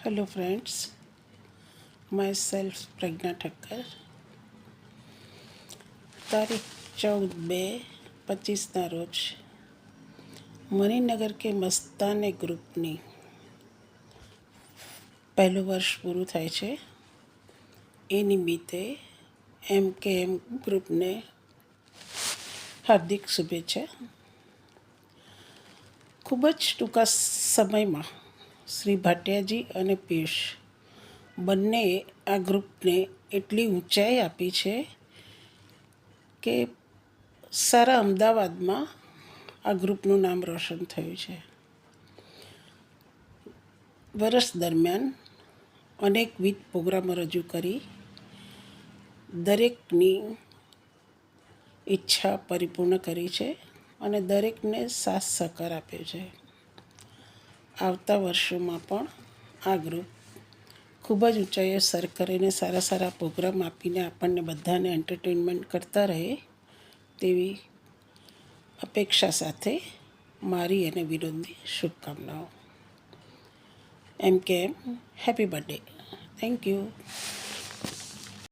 Hello friends, my self પ્રજ્ઞા ઠક્કર. તારીખ 14/2/25ના રોજ મણિનગર કે મસ્તાને ગ્રુપની પહેલું વર્ષ પૂરું થાય છે. એ નિમિત્તે એમ ગ્રુપને હાર્દિક શુભેચ્છા. ખૂબ જ ટૂંકા સમયમાં શ્રી ભાટિયાજી અને પિયુષ બંનેએ આ ગ્રુપને એટલી ઊંચાઈ આપી છે કે સારા અમદાવાદમાં આ ગ્રુપનું નામ રોશન થયું છે. વર્ષ દરમિયાન અનેકવિધ પ્રોગ્રામો રજૂ કરી દરેકની ઈચ્છા પરિપૂર્ણ કરી છે અને દરેકને સાથ સહકાર આપ્યો છે. આવતા વર્ષોમાં પણ આ ગ્રુપ ખૂબ જ ઊંચાઈઓ સર કરીને સારા પ્રોગ્રામ આપીને આપણને બધાને એન્ટરટેનમેન્ટ કરતા રહે તેવી અપેક્ષા સાથે મારી અને વિનોદની શુભકામનાઓ. Am happy birthday. Thank you.